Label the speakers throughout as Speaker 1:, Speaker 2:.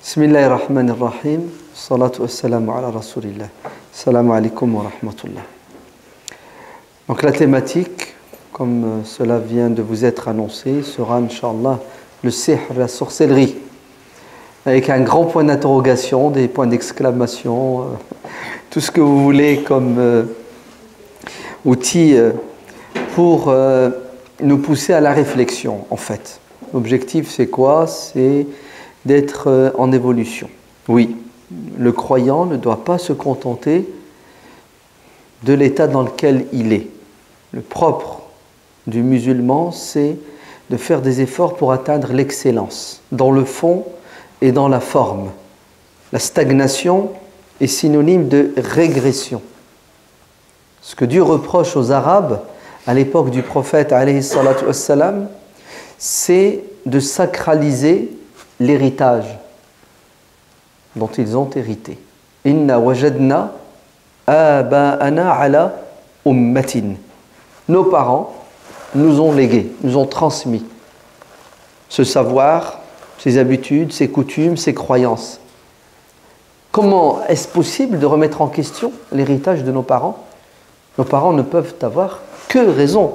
Speaker 1: Bismillahirrahmanirrahim. Salatu wassalamu ala rasulillah. Assalamu alaikum wa rahmatullah. Donc la thématique, comme cela vient de vous être annoncé, sera, Inch'Allah, le sihr, la sorcellerie. Avec un grand point d'interrogation, des points d'exclamation, tout ce que vous voulez comme outil pour nous pousser à la réflexion, en fait. L'objectif, c'est quoi? C'est d'être en évolution. Oui, le croyant ne doit pas se contenter de l'état dans lequel il est. Le propre du musulman, c'est de faire des efforts pour atteindre l'excellence, dans le fond et dans la forme. La stagnation est synonyme de régression. Ce que Dieu reproche aux Arabes, à l'époque du prophète, alayhi salatu wassalam, c'est de sacraliser l'héritage dont ils ont hérité. Inna wajadna aba'ana ala ummatin. Nos parents nous ont légué, nous ont transmis ce savoir, ces habitudes, ces coutumes, ces croyances. Comment est-ce possible de remettre en question l'héritage de nos parents? Nos parents ne peuvent avoir que raison.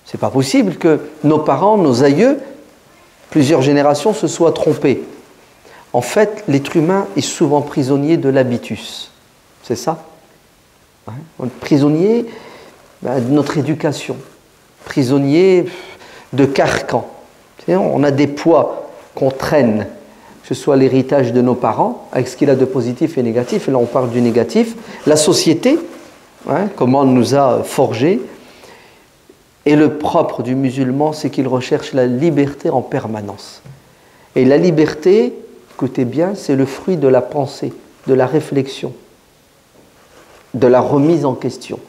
Speaker 1: C'est pas possible que nos parents, nos aïeux, plusieurs générations se soient trompés. En fait, l'être humain est souvent prisonnier de l'habitus. C'est ça? Prisonnier de notre éducation. Prisonnier de carcans. On a des poids qu'on traîne, que ce soit l'héritage de nos parents, avec ce qu'il a de positif et négatif. Et là, on parle du négatif. La société, comment elle nous a forgés. Et le propre du musulman, c'est qu'il recherche la liberté en permanence. Et la liberté, écoutez bien, c'est le fruit de la pensée, de la réflexion, de la remise en question.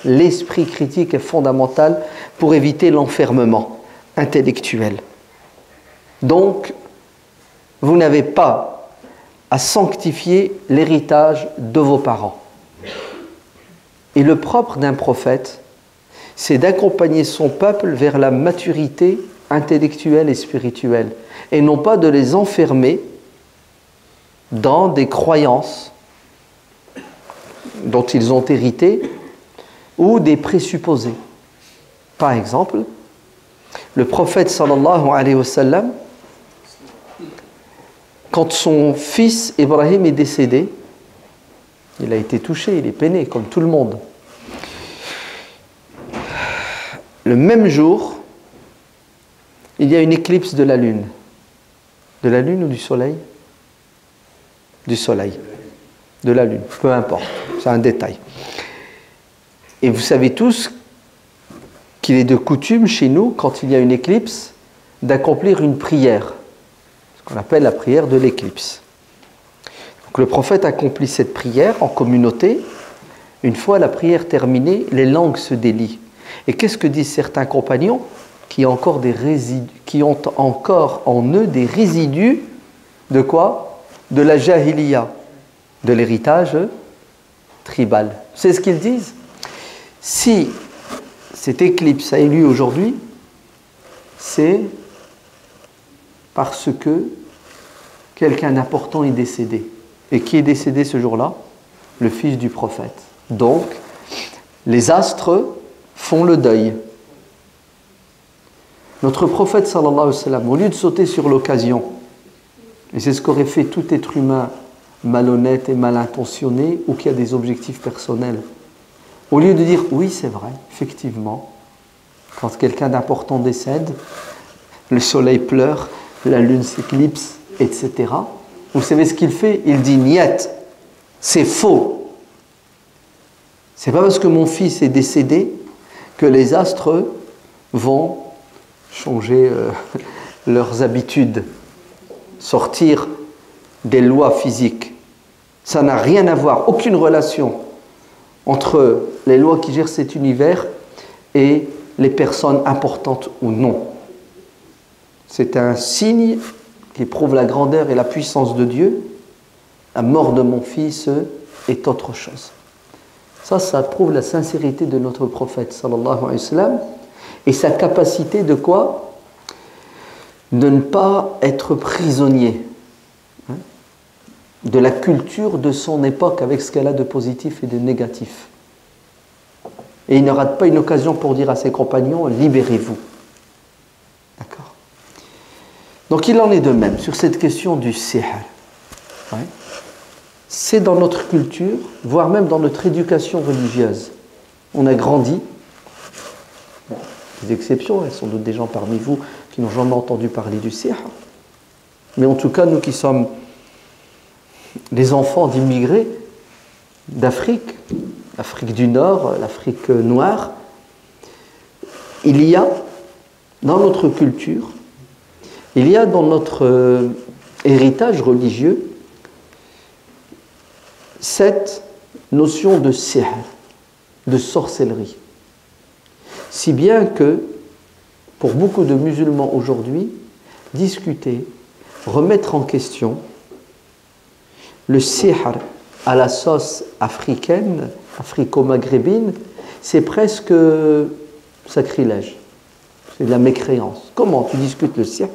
Speaker 1: L'esprit critique est fondamental pour éviter l'enfermement intellectuel. Donc, vous n'avez pas à sanctifier l'héritage de vos parents. Et le propre d'un prophète, c'est d'accompagner son peuple vers la maturité intellectuelle et spirituelle, et non pas de les enfermer dans des croyances dont ils ont hérité ou des présupposés. Par exemple, le prophète sallallahu alayhi wa sallam, quand son fils Ibrahim est décédé, il a été touché, il est peiné comme tout le monde. Le même jour, il y a une éclipse de la lune. De la lune ou du soleil? Du soleil. De la lune, peu importe, c'est un détail. Et vous savez tous qu'il est de coutume chez nous, quand il y a une éclipse, d'accomplir une prière, ce qu'on appelle la prière de l'éclipse. Donc le prophète accomplit cette prière en communauté. Une fois la prière terminée, les langues se délient. Et qu'est-ce que disent certains compagnons qui ont encore en eux des résidus de quoi? De la jahiliya, de l'héritage tribal. C'est ce qu'ils disent. Si cette éclipse a eu lieu aujourd'hui, c'est parce que quelqu'un d'important est décédé. Et qui est décédé ce jour-là? Le fils du prophète. Donc, les astres font le deuil. Notre prophète sallallahu alayhi wa sallam, au lieu de sauter sur l'occasion, et c'est ce qu'aurait fait tout être humain malhonnête et mal intentionné ou qui a des objectifs personnels, au lieu de dire oui c'est vrai, effectivement, quand quelqu'un d'important décède, le soleil pleure, la lune s'éclipse, etc. Vous savez ce qu'il fait? Il dit niet, c'est faux. C'est pas parce que mon fils est décédé que les astres vont changer leurs habitudes, sortir des lois physiques. Ça n'a rien à voir, aucune relation entre les lois qui gèrent cet univers et les personnes importantes ou non. C'est un signe qui prouve la grandeur et la puissance de Dieu. La mort de mon fils est autre chose. Ça prouve la sincérité de notre prophète sallallahu alayhi wa sallam et sa capacité de quoi? De ne pas être prisonnier de la culture de son époque avec ce qu'elle a de positif et de négatif. Et il ne rate pas une occasion pour dire à ses compagnons, libérez-vous. D'accord. Donc il en est de même sur cette question du sihr. Ouais. C'est dans notre culture, voire même dans notre éducation religieuse. On a grandi, bon, des exceptions, il y a sans doute des gens parmi vous qui n'ont jamais entendu parler du sihr. Mais en tout cas, nous qui sommes les enfants d'immigrés d'Afrique, l'Afrique du Nord, l'Afrique noire, il y a dans notre culture, il y a dans notre héritage religieux cette notion de sihr, de sorcellerie. Si bien que, pour beaucoup de musulmans aujourd'hui, discuter, remettre en question le sihr à la sauce africaine, africo-maghrébine, c'est presque sacrilège. C'est de la mécréance. Comment tu discutes le sihr?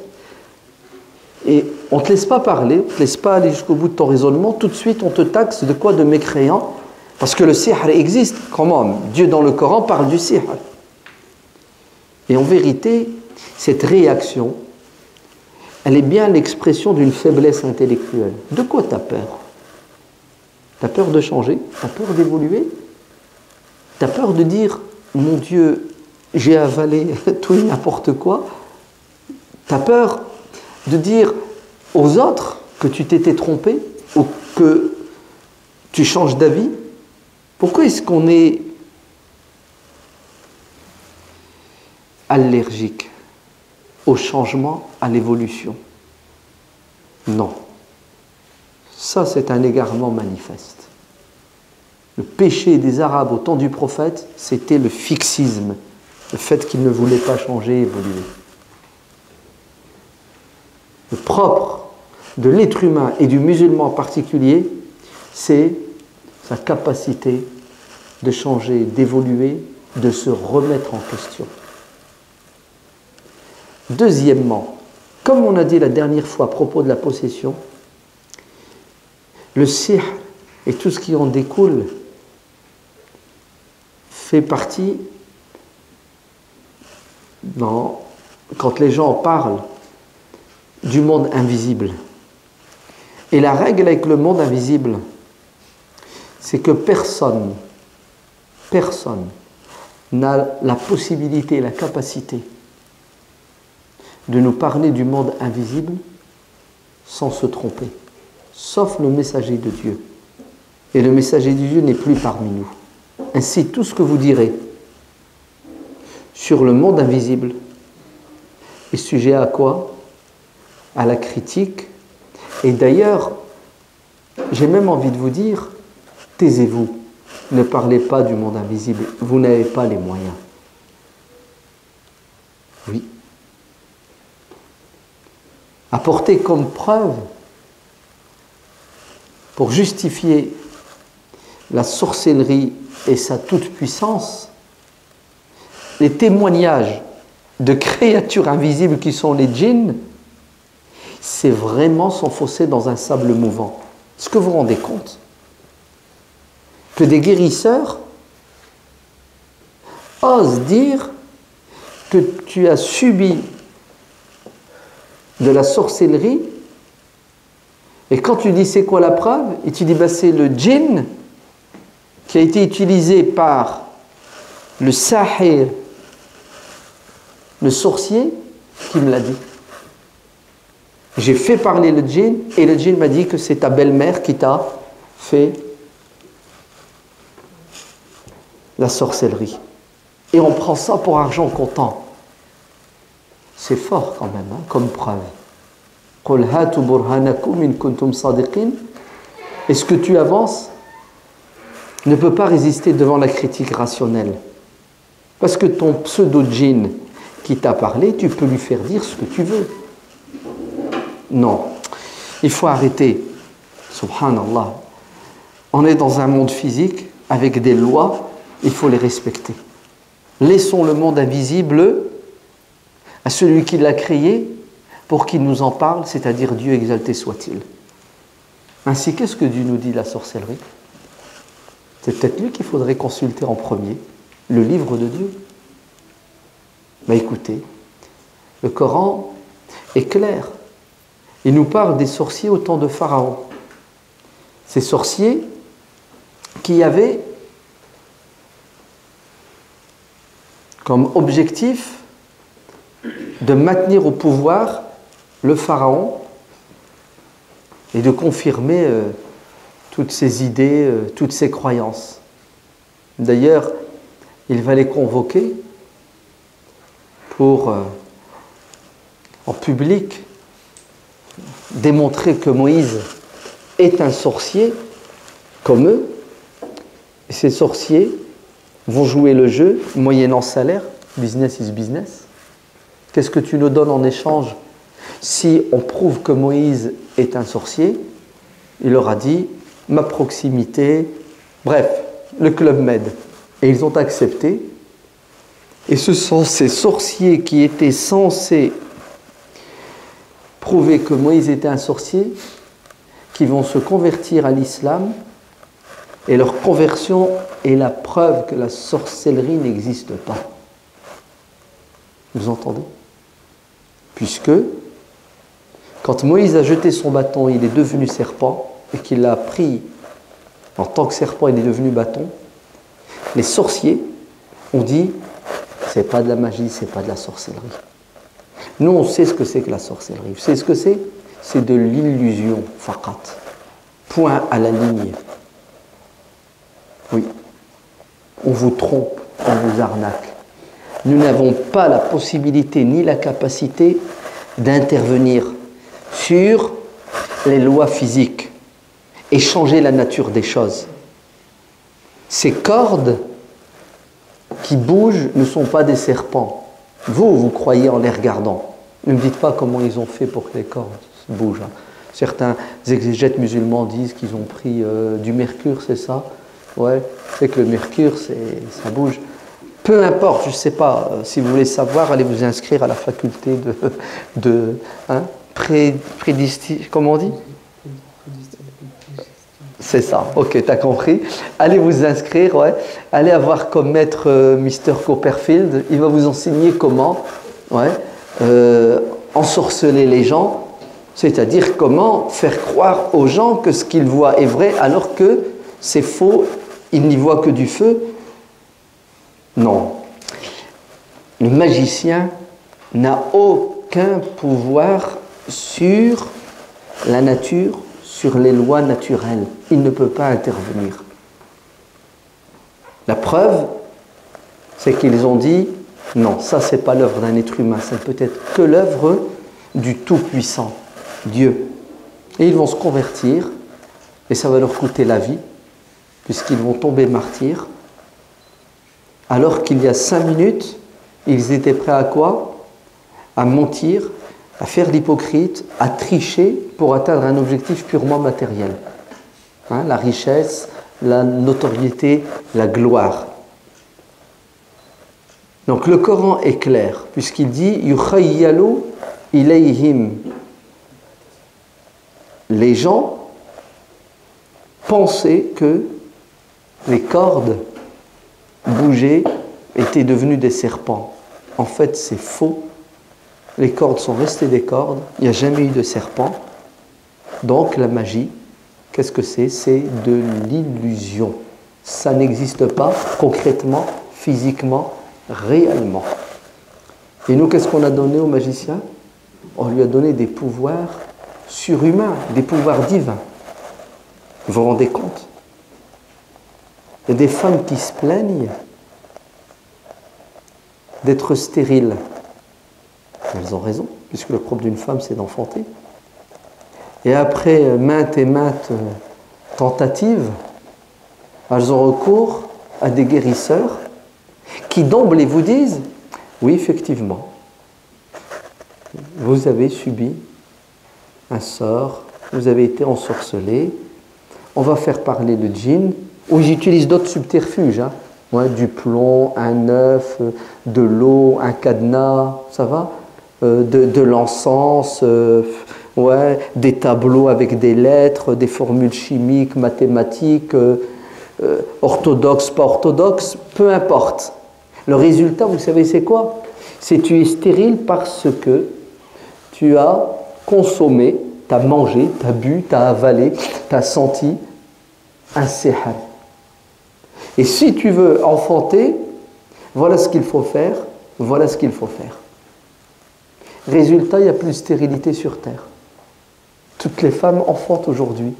Speaker 1: Et on ne te laisse pas parler, on ne te laisse pas aller jusqu'au bout de ton raisonnement, tout de suite on te taxe de quoi? De mécréant, parce que le sihr existe. Comment? Dieu dans le Coran parle du sihr. Et en vérité, cette réaction, elle est bien l'expression d'une faiblesse intellectuelle. De quoi tu as peur? Tu as peur de changer? Tu as peur d'évoluer? Tu as peur de dire, mon Dieu, j'ai avalé tout et n'importe quoi? Tu as peur de dire aux autres que tu t'étais trompé ou que tu changes d'avis? Pourquoi est-ce qu'on est allergique au changement, à l'évolution? Non. Ça, c'est un égarement manifeste. Le péché des Arabes au temps du prophète, c'était le fixisme, le fait qu'ils ne voulaient pas changer, évoluer. Le propre de l'être humain et du musulman en particulier, c'est sa capacité de changer, d'évoluer, de se remettre en question. Deuxièmement, comme on a dit la dernière fois à propos de la possession, le sihr et tout ce qui en découle fait partie, quand les gens parlent, du monde invisible. Et la règle avec le monde invisible, c'est que personne n'a la possibilité, la capacité de nous parler du monde invisible sans se tromper, sauf le messager de Dieu. Et le messager de Dieu n'est plus parmi nous. Ainsi, tout ce que vous direz sur le monde invisible est sujet à quoi? À la critique. Et d'ailleurs, j'ai même envie de vous dire, taisez-vous, ne parlez pas du monde invisible, vous n'avez pas les moyens. Oui. Apporter comme preuve, pour justifier la sorcellerie et sa toute-puissance, les témoignages de créatures invisibles qui sont les djinns, c'est vraiment s'enfoncer dans un sable mouvant. Est-ce que vous vous rendez compte que des guérisseurs osent dire que tu as subi de la sorcellerie, et quand tu dis c'est quoi la preuve, et tu dis c'est le djinn qui a été utilisé par le sahir, le sorcier, qui me l'a dit. J'ai fait parler le djinn et le djinn m'a dit que c'est ta belle-mère qui t'a fait la sorcellerie. Et on prend ça pour argent comptant. C'est fort quand même, comme preuve. Qul hatu burhanakum in kuntum sadiqin. Et ce que tu avances ne peut pas résister devant la critique rationnelle. Parce que ton pseudo-djinn qui t'a parlé, tu peux lui faire dire ce que tu veux. Non, il faut arrêter. Subhanallah. On est dans un monde physique avec des lois, il faut les respecter. Laissons le monde invisible à celui qui l'a créé pour qu'il nous en parle, c'est-à-dire Dieu exalté soit-il. Ainsi, qu'est-ce que Dieu nous dit de la sorcellerie? C'est peut-être lui qu'il faudrait consulter en premier, le livre de Dieu. Mais écoutez, le Coran est clair. Il nous parle des sorciers au temps de Pharaon. Ces sorciers qui avaient comme objectif de maintenir au pouvoir le Pharaon et de confirmer toutes ses idées, toutes ses croyances. D'ailleurs, il va les convoquer pour, en public, démontrer que Moïse est un sorcier comme eux. Et ces sorciers vont jouer le jeu moyennant salaire. Business is business. Qu'est-ce que tu nous donnes en échange si on prouve que Moïse est un sorcier? Il leur a dit ma proximité, bref, le Club Med. Et ils ont accepté. Et ce sont ces sorciers qui étaient censés prouver que Moïse était un sorcier qui vont se convertir à l'islam, et leur conversion est la preuve que la sorcellerie n'existe pas. Vous entendez? Puisque quand Moïse a jeté son bâton, il est devenu serpent, et qu'il l'a pris en tant que serpent, il est devenu bâton, les sorciers ont dit c'est pas de la magie, c'est pas de la sorcellerie. Nous, on sait ce que c'est que la sorcellerie. Vous savez ce que c'est? C'est de l'illusion, faqat. Point à la ligne. Oui. On vous trompe, on vous arnaque. Nous n'avons pas la possibilité ni la capacité d'intervenir sur les lois physiques et changer la nature des choses. Ces cordes qui bougent ne sont pas des serpents. Vous croyez en les regardant. Ne me dites pas comment ils ont fait pour que les cordes bougent. Certains exégètes musulmans disent qu'ils ont pris du mercure, c'est ça? Ouais, c'est que le mercure, ça bouge. Peu importe, je ne sais pas, si vous voulez savoir, allez vous inscrire à la faculté comment on dit? C'est ça, ok, t'as compris. Allez vous inscrire, ouais. Allez avoir comme maître Mr. Copperfield, il va vous enseigner comment ensorceler les gens, c'est-à-dire comment faire croire aux gens que ce qu'ils voient est vrai alors que c'est faux, ils n'y voient que du feu. Non. Le magicien n'a aucun pouvoir sur la nature, sur les lois naturelles. Il ne peut pas intervenir. La preuve, c'est qu'ils ont dit non, ça c'est pas l'œuvre d'un être humain, ça peut être que l'œuvre du Tout-Puissant, Dieu. Et ils vont se convertir, et ça va leur coûter la vie, puisqu'ils vont tomber martyrs, alors qu'il y a 5 minutes, ils étaient prêts à quoi? À mentir, à faire l'hypocrite, à tricher pour atteindre un objectif purement matériel. La richesse, la notoriété, la gloire. Donc le Coran est clair, puisqu'il dit « Yukhayyalu ilayhim » les gens pensaient que les cordes bougeaient, étaient devenues des serpents. En fait, c'est faux. Les cordes sont restées des cordes, il n'y a jamais eu de serpent. Donc la magie, qu'est-ce que c'est? C'est de l'illusion. Ça n'existe pas concrètement, physiquement, réellement. Et nous, qu'est-ce qu'on a donné aux magiciens? On lui a donné des pouvoirs surhumains, des pouvoirs divins. Vous vous rendez compte? Il y a des femmes qui se plaignent d'être stériles. Elles ont raison, puisque le propre d'une femme, c'est d'enfanter. Et après maintes et maintes tentatives, elles ont recours à des guérisseurs qui d'emblée vous disent « Oui, effectivement, vous avez subi un sort, vous avez été ensorcelé, on va faire parler le djinn, ou j'utilise d'autres subterfuges, du plomb, un œuf, de l'eau, un cadenas, ça va, de l'encens, ouais, des tableaux avec des lettres, des formules chimiques, mathématiques, orthodoxes, pas orthodoxes, peu importe. Le résultat, vous savez, c'est quoi? C'est que tu es stérile parce que tu as consommé, tu as mangé, tu as bu, tu as avalé, tu as senti un sihr. Et si tu veux enfanter, voilà ce qu'il faut faire, voilà ce qu'il faut faire. Résultat, il n'y a plus de stérilité sur Terre. Toutes les femmes enfantent aujourd'hui.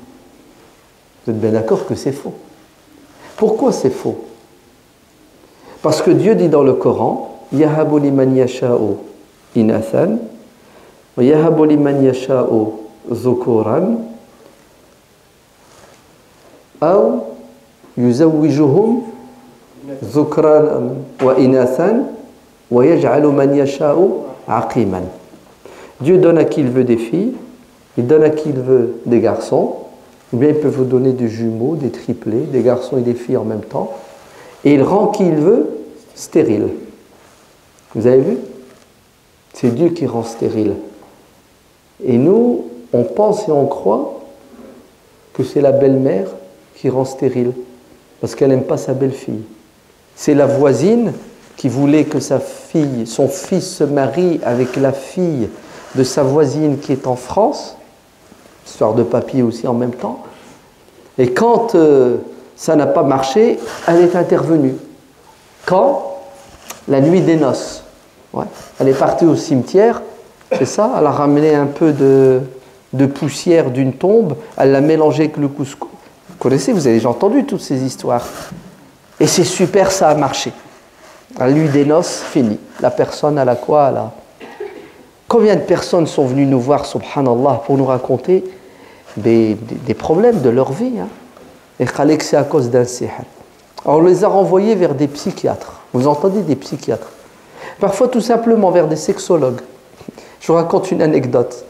Speaker 1: Vous êtes bien d'accord que c'est faux. Pourquoi c'est faux? Parce que Dieu dit dans le Coran, Yahabu liman yasha'u inathan, wa yahabu liman yasha'u dhukuran, aw yuzawwijuhum dhukran wa inathan, wa yaj'alu man yasha'u aqiman. Dieu donne à qui il veut des filles, il donne à qui il veut des garçons, ou bien il peut vous donner des jumeaux, des triplés, des garçons et des filles en même temps, et il rend qui il veut stérile. Vous avez vu? C'est Dieu qui rend stérile. Et nous, on pense et on croit que c'est la belle-mère qui rend stérile, parce qu'elle n'aime pas sa belle-fille. C'est la voisine qui voulait que sa fille, son fils se marie avec la fille de sa voisine qui est en France, histoire de papier aussi en même temps. Et quand ça n'a pas marché, elle est intervenue. Quand? La nuit des noces. Ouais. Elle est partie au cimetière, c'est ça, elle a ramené un peu de poussière d'une tombe, elle l'a mélangé avec le couscous. Vous connaissez, vous avez déjà entendu toutes ces histoires. Et c'est super, ça a marché. La nuit des noces, fini. La personne, elle a quoi? Elle a... Combien de personnes sont venues nous voir, subhanallah, pour nous raconter des problèmes de leur vie, hein? Et que c'est à cause d'un sihr. Alors, on les a renvoyés vers des psychiatres. Vous entendez, des psychiatres? Parfois, tout simplement, vers des sexologues. Je vous raconte une anecdote.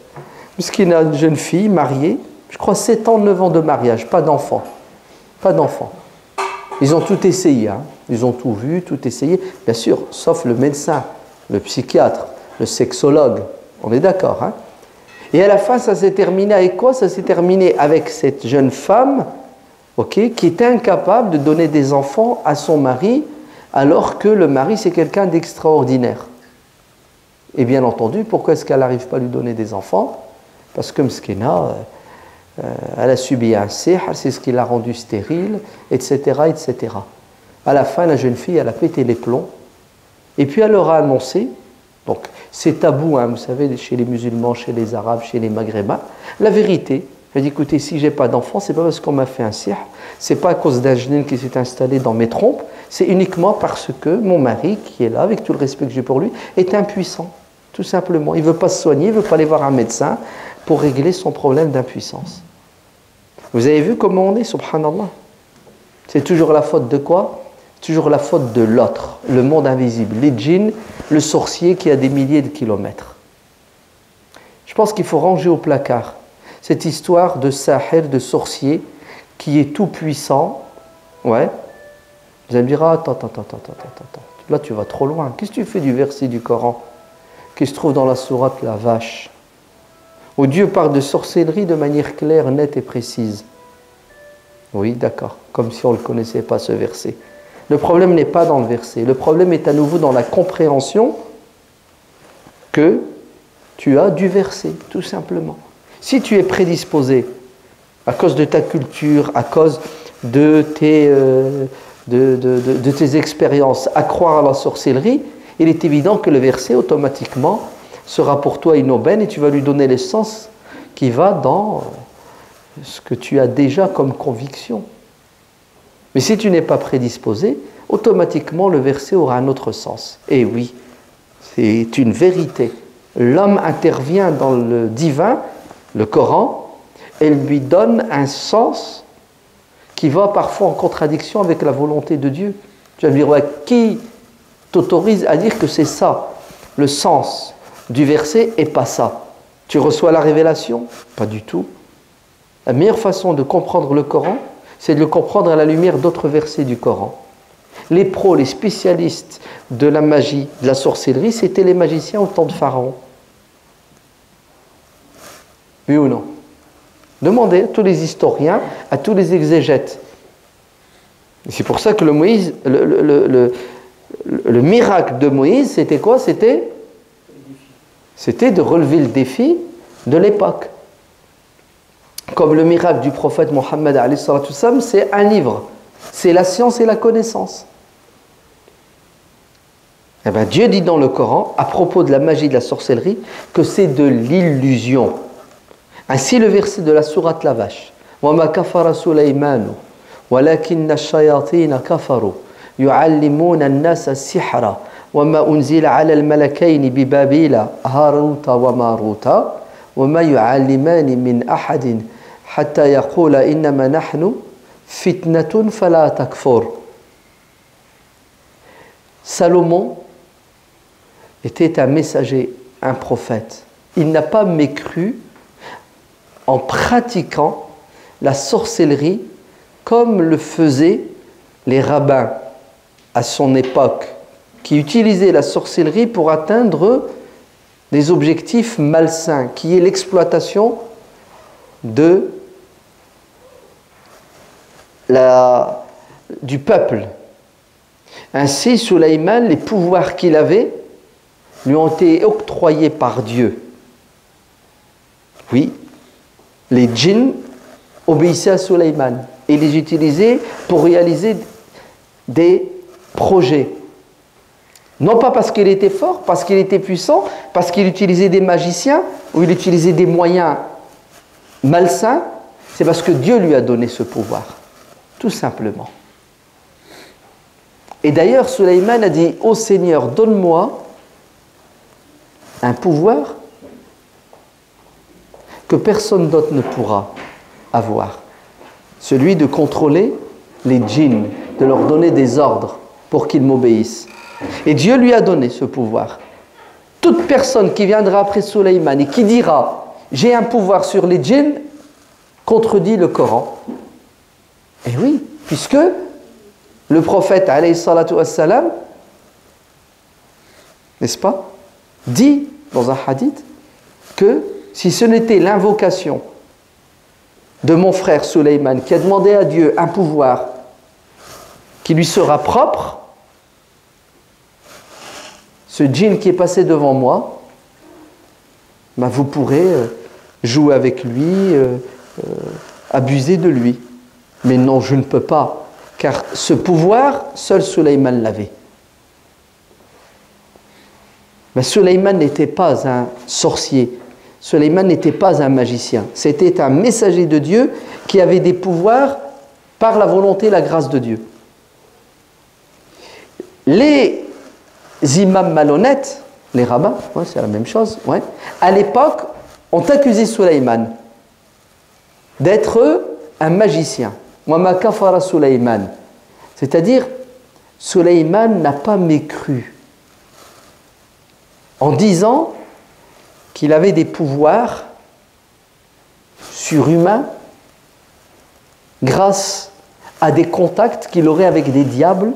Speaker 1: Puisqu'il y a une jeune fille mariée, je crois 7 ans, 9 ans de mariage, pas d'enfant. Pas d'enfant. Ils ont tout essayé, hein. Ils ont tout vu, tout essayé. Bien sûr, sauf le médecin, le psychiatre, le sexologue. On est d'accord, hein? Et à la fin, ça s'est terminé avec quoi? Ça s'est terminé avec cette jeune femme, okay, qui était incapable de donner des enfants à son mari, alors que le mari, c'est quelqu'un d'extraordinaire. Et bien entendu, pourquoi est-ce qu'elle n'arrive pas à lui donner des enfants? Parce que Mskina, elle a subi un sihr, c'est ce qui l'a rendue stérile, etc., etc. À la fin, la jeune fille, elle a pété les plombs, et puis elle leur a annoncé, donc c'est tabou, hein, vous savez, chez les musulmans, chez les arabes, chez les maghrébins, la vérité. Elle dit, écoutez, si j'ai pas d'enfant, c'est pas parce qu'on m'a fait un sihr, c'est pas à cause d'un djinn qui s'est installé dans mes trompes, c'est uniquement parce que mon mari, qui est là, avec tout le respect que j'ai pour lui, est impuissant, tout simplement. Il veut pas se soigner, il veut pas aller voir un médecin pour régler son problème d'impuissance. Vous avez vu comment on est, subhanallah? C'est toujours la faute de quoi? Toujours la faute de l'autre, le monde invisible, les djinns, le sorcier qui a des milliers de kilomètres. Je pense qu'il faut ranger au placard cette histoire de sahir, de sorcier, qui est tout puissant. Ouais. Vous allez me dire, attends. Là, tu vas trop loin. Qu'est-ce que tu fais du verset du Coran qui se trouve dans la sourate La Vache, où Dieu parle de sorcellerie de manière claire, nette et précise? Oui, d'accord. Comme si on ne le connaissait pas, ce verset. Le problème n'est pas dans le verset. Le problème est à nouveau dans la compréhension que tu as du verset, tout simplement. Si tu es prédisposé, à cause de ta culture, à cause de tes expériences, à croire à la sorcellerie, il est évident que le verset, automatiquement, sera pour toi une aubaine et tu vas lui donner l'essence qui va dans ce que tu as déjà comme conviction. Mais si tu n'es pas prédisposé, automatiquement le verset aura un autre sens. Et oui, c'est une vérité. L'homme intervient dans le divin, le Coran, et lui donne un sens qui va parfois en contradiction avec la volonté de Dieu. Tu vas me dire, ouais, qui t'autorise à dire que c'est ça, le sens du verset, et pas ça? Tu reçois la révélation? Pas du tout. La meilleure façon de comprendre le Coran, c'est de le comprendre à la lumière d'autres versets du Coran. Les pros, les spécialistes de la magie, de la sorcellerie, c'était les magiciens au temps de Pharaon. Oui ou non? Demandez à tous les historiens, à tous les exégètes. C'est pour ça que le miracle de Moïse, c'était quoi? C'était de relever le défi de l'époque. Comme le miracle du prophète Mohammed, c'est un livre. C'est la science et la connaissance. Eh bien, Dieu dit dans le Coran, à propos de la magie de la sorcellerie, que c'est de l'illusion. Ainsi, le verset de la sourate La Vache. وَمَا كَفَرَ سُلَيْمَانُ وَلَكِنَّ الشَّيَاطِينَ كَفَرُوا يُعَلِّمُونَ النَّاسَ السِّحْرَ وَمَا أُنزِلَ عَلَى الْمَلَكَيْنِ بِبَابِيلَ هَارُوتَ وَمَارُوتَ وَمَا يُعَلِّمَانِ مِنْ أَحَدٍ حَتَّى يَقُولَ إِنَّمَا نَحْنُ فِتْنَةٌ فَلَا تَكْفُرْ. Salomon était un messager, un prophète. Il n'a pas mécru en pratiquant la sorcellerie comme le faisaient les rabbins à son époque, qui utilisaient la sorcellerie pour atteindre des objectifs malsains, qui est l'exploitation du peuple. Ainsi, Sulayman, les pouvoirs qu'il avait, lui ont été octroyés par Dieu. Oui, les djinns obéissaient à Sulayman et les utilisaient pour réaliser des projets. Non pas parce qu'il était fort, parce qu'il était puissant, parce qu'il utilisait des magiciens ou il utilisait des moyens malsains, c'est parce que Dieu lui a donné ce pouvoir, tout simplement. Et d'ailleurs, Sulayman a dit « Ô Seigneur, donne-moi un pouvoir que personne d'autre ne pourra avoir. Celui de contrôler les djinns, de leur donner des ordres pour qu'ils m'obéissent. » Et Dieu lui a donné ce pouvoir. Toute personne qui viendra après Sulayman et qui dira « J'ai un pouvoir sur les djinns » contredit le Coran. Et oui, puisque le prophète, alayhi salatu wassalam, n'est-ce pas, dit dans un hadith que si ce n'était l'invocation de mon frère Sulayman qui a demandé à Dieu un pouvoir qui lui sera propre, ce djinn qui est passé devant moi, ben vous pourrez jouer avec lui, abuser de lui. Mais non, je ne peux pas, car ce pouvoir, seul Sulayman l'avait. Mais Sulayman n'était pas un sorcier, Sulayman n'était pas un magicien, c'était un messager de Dieu qui avait des pouvoirs par la volonté et la grâce de Dieu. Les imams malhonnêtes, les rabbins, ouais, c'est la même chose, ouais, à l'époque, ont accusé Sulayman d'être un magicien. وَمَا كَفَرَ سُلَيْمَانَ. C'est-à-dire, Sulayman n'a pas mécru en disant qu'il avait des pouvoirs surhumains grâce à des contacts qu'il aurait avec des diables,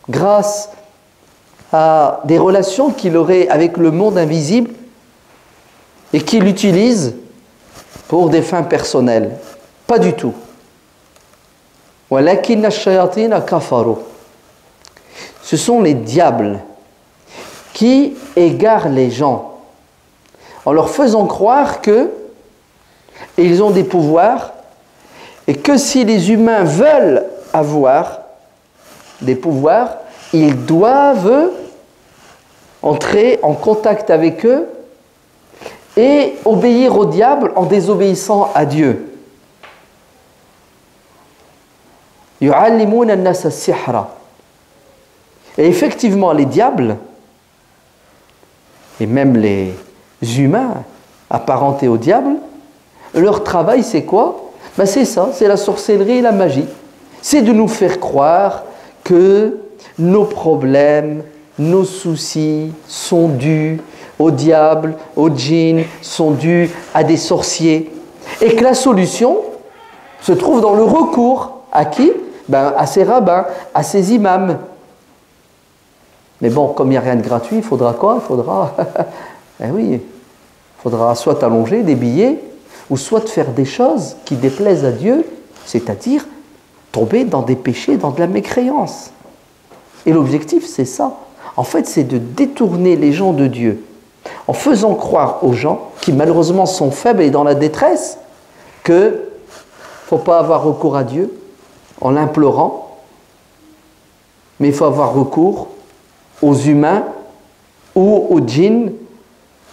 Speaker 1: grâce à des relations qu'il aurait avec le monde invisible et qu'il utilise pour des fins personnelles. Pas du tout. وَلَكِنَّ الشَّيَاطِينَ كَفَرُوا. Ce sont les diables qui égarent les gens en leur faisant croire qu'ils ont des pouvoirs et que si les humains veulent avoir des pouvoirs, ils doivent entrer en contact avec eux et obéir au diable en désobéissant à Dieu. يُعَلِّمُونَ النَّاسَ السِّحْرَ. Et effectivement, les diables, et même les humains apparentés au diable, leur travail c'est quoi? Ben c'est ça, c'est la sorcellerie et la magie. C'est de nous faire croire que nos problèmes, nos soucis sont dus au diable, aux djinns, sont dus à des sorciers. Et que la solution se trouve dans le recours à qui? Ben, à ces rabbins, à ces imams. Mais bon, comme il n'y a rien de gratuit, il faudra quoi? Il faudra faudra soit t'allonger des billets, ou soit de faire des choses qui déplaisent à Dieu, c'est-à-dire tomber dans des péchés, dans de la mécréance. Et l'objectif, c'est ça. En fait, c'est de détourner les gens de Dieu, en faisant croire aux gens qui malheureusement sont faibles et dans la détresse, qu'il ne faut pas avoir recours à Dieu en l'implorant, mais il faut avoir recours aux humains ou aux djinns,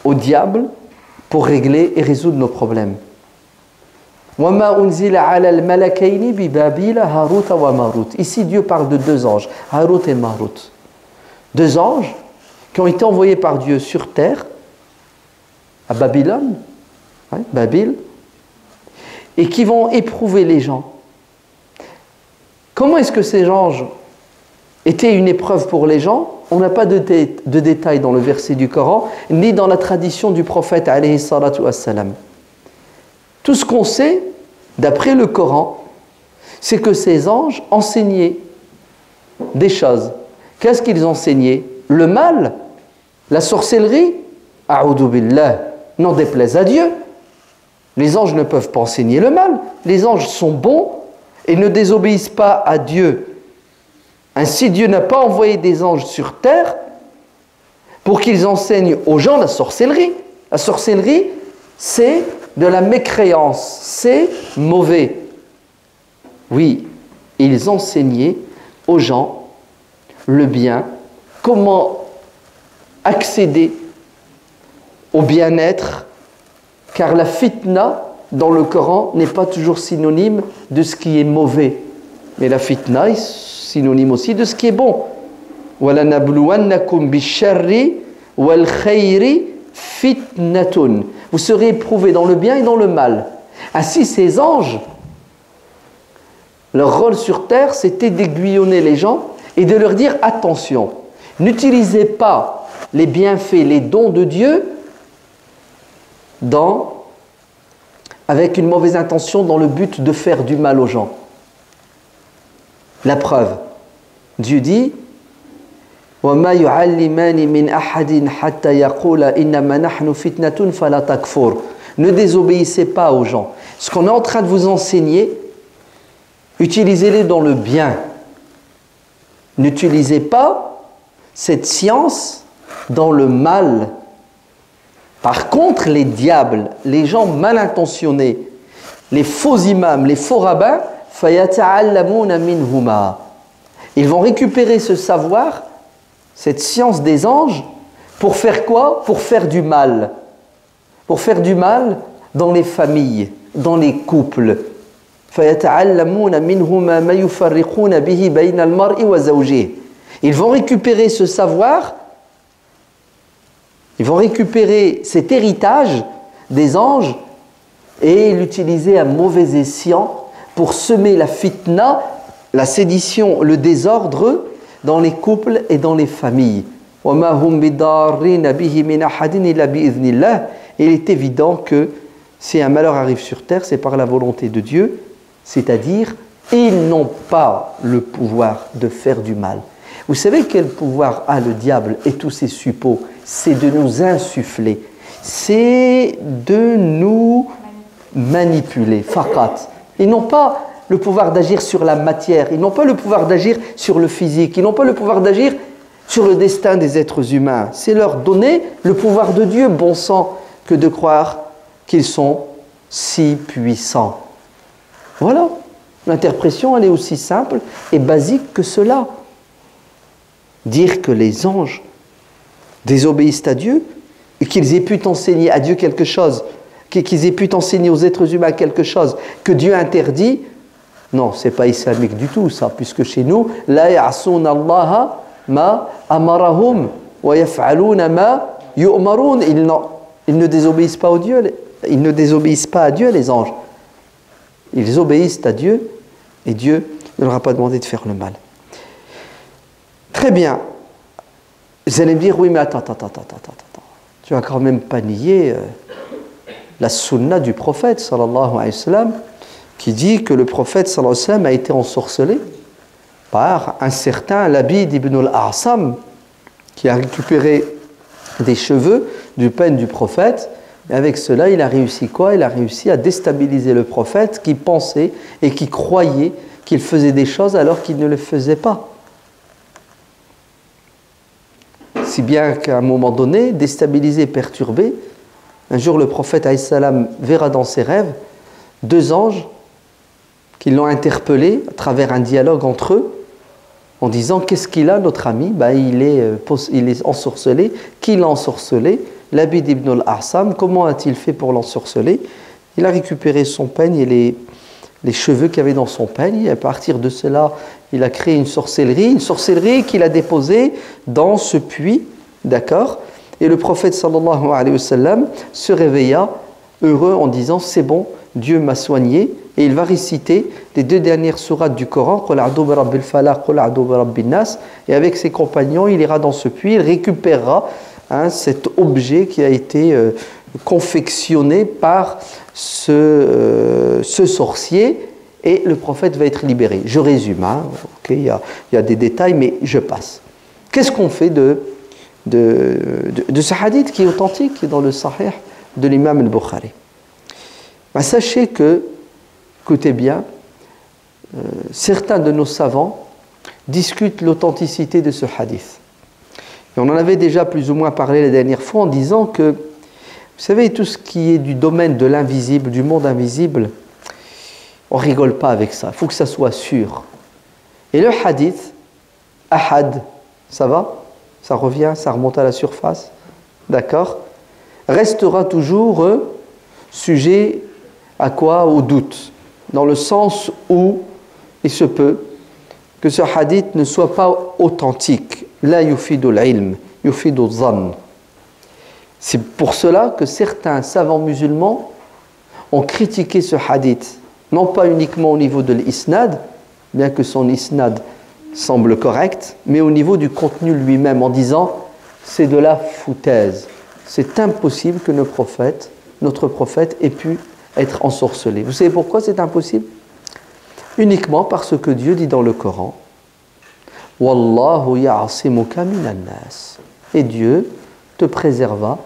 Speaker 1: au diable, pour régler et résoudre nos problèmes. Ici, Dieu parle de deux anges, Harut et Marut. Deux anges qui ont été envoyés par Dieu sur terre, à Babylone, Babyle, et qui vont éprouver les gens. Comment est-ce que ces anges étaient une épreuve pour les gens? On n'a pas de détails dans le verset du Coran, ni dans la tradition du prophète, alayhi salatu wassalam. Tout ce qu'on sait, d'après le Coran, c'est que ces anges enseignaient des choses. Qu'est-ce qu'ils enseignaient? Le mal, la sorcellerie, a'udhu billah, n'en déplaise à Dieu. Les anges ne peuvent pas enseigner le mal. Les anges sont bons et ne désobéissent pas à Dieu. Ainsi, Dieu n'a pas envoyé des anges sur terre pour qu'ils enseignent aux gens la sorcellerie. La sorcellerie, c'est de la mécréance, c'est mauvais. Oui, ils enseignaient aux gens le bien, comment accéder au bien-être, car la fitna, dans le Coran, n'est pas toujours synonyme de ce qui est mauvais. Mais la fitna est synonyme aussi de ce qui est bon. وَلَنَبْلُوَنَّكُمْ بِالشَّرِّ وَالْخَيْرِ فِتْنَةٌ. Vous serez éprouvés dans le bien et dans le mal. Ainsi, ces anges, leur rôle sur terre, c'était d'aiguillonner les gens et de leur dire attention, n'utilisez pas les bienfaits, les dons de Dieu avec une mauvaise intention dans le but de faire du mal aux gens. La preuve, Dieu dit وَمَا يُعَلِّمَانِ مِنْ أَحَدٍ حَتَّى يَقُولَ إِنَّمَا نَحْنُ فِتْنَةٌ فَلَا تَكْفُرْ. Ne désobéissez pas aux gens. Ce qu'on est en train de vous enseigner, utilisez-les dans le bien. N'utilisez pas cette science dans le mal. Par contre, les diables, les gens mal intentionnés, les faux imams, les faux rabbins, فَيَتَعَلَّمُونَ مِنْهُمَا. Ils vont récupérer ce savoir, cette science des anges, pour faire quoi? Pour faire du mal. Pour faire du mal dans les familles, dans les couples. فَيَتَعَلَّمُونَ مِنْهُمَا مَا يُفَرِّقُونَ بِهِ بَيْنَ الْمَرْءِ وَزَوْجِهِ. Ils vont récupérer ce savoir, ils vont récupérer cet héritage des anges et l'utiliser à mauvais escient pour semer la fitna, la sédition, le désordre dans les couples et dans les familles. وَمَا هُمْ بِضَارِّينَ بِهِ مِنْ أَحَدٍ إِلَّا بِإِذْنِ اللَّهِ. Et il est évident que si un malheur arrive sur terre, c'est par la volonté de Dieu, c'est-à-dire ils n'ont pas le pouvoir de faire du mal. Vous savez quel pouvoir a le diable et tous ses suppôts? C'est de nous insuffler, c'est de nous manipuler. Faqat. Ils n'ont pas le pouvoir d'agir sur la matière, ils n'ont pas le pouvoir d'agir sur le physique, ils n'ont pas le pouvoir d'agir sur le destin des êtres humains. C'est leur donner le pouvoir de Dieu, bon sang, que de croire qu'ils sont si puissants. Voilà, l'interprétation, elle est aussi simple et basique que cela. Dire que les anges désobéissent à Dieu et qu'ils aient pu enseigner à Dieu quelque chose, qu'ils aient pu enseigner aux êtres humains quelque chose que Dieu interdit, non, c'est pas islamique du tout ça, puisque chez nous, la ya'asuna Allah ma amarahum wa yaf'aluna ma yu'marun. Ils ne désobéissent pas au Dieu, ils ne désobéissent pas à Dieu, les anges. Ils obéissent à Dieu et Dieu ne leur a pas demandé de faire le mal. Très bien. Vous allez me dire, oui, mais attends. Tu vas quand même pas nier la sunna du prophète, sallallahu alayhi wa sallam, qui dit que le prophète, sallallahu alayhi wa sallam, a été ensorcelé par un certain Labid ibn al-A'sam, qui a récupéré des cheveux du peigne du prophète Et avec cela, il a réussi quoi? Il a réussi à déstabiliser le prophète qui pensait et qui croyait qu'il faisait des choses alors qu'il ne les faisait pas. Si bien qu'à un moment donné, déstabilisé, perturbé, un jour le prophète alayhi salam verra dans ses rêves 2 anges qui l'ont interpellé à travers un dialogue entre eux en disant qu'est-ce qu'il a notre ami? Il est ensorcelé. Qui l'a ensorcelé? Labid ibn al-Ahsam. Comment a-t-il fait pour l'ensorceler? Il a récupéré son peigne et les cheveux qu'il y avait dans son peigne, et à partir de cela, il a créé une sorcellerie qu'il a déposée dans ce puits, d'accord? Et le prophète sallallahu alayhi wa sallam se réveilla heureux en disant c'est bon, Dieu m'a soigné, et il va réciter les 2 dernières sourates du Coran, Qul a'udhu bi rabbil falaq, Qul a'udhu bi rabbin nas, et avec ses compagnons, il ira dans ce puits, il récupérera cet objet qui a été confectionné par ce sorcier, et le prophète va être libéré. Je résume, il y a des détails, mais je passe. Qu'est-ce qu'on fait de ce hadith qui est authentique, qui est dans le Sahih de l'imam al-Bukhari? Sachez que, écoutez bien, certains de nos savants discutent l'authenticité de ce hadith. Et on en avait déjà plus ou moins parlé la dernière fois en disant que, vous savez, tout ce qui est du domaine de l'invisible, du monde invisible, on ne rigole pas avec ça. Il faut que ça soit sûr. Et le hadith, ahad, ça va? Ça revient, ça remonte à la surface, d'accord? Restera toujours sujet à quoi? Au doute. Dans le sens où il se peut que ce hadith ne soit pas authentique. La yufidul ilm, yufidul zann. C'est pour cela que certains savants musulmans ont critiqué ce hadith, non pas uniquement au niveau de l'isnad, bien que son isnad semble correct, mais au niveau du contenu lui-même, en disant c'est de la foutaise. C'est impossible que notre prophète ait pu être ensorcelé. Vous savez pourquoi c'est impossible? Uniquement parce que Dieu dit dans le Coran Wallahu ya'asimuka minan nas. Et Dieu te préservera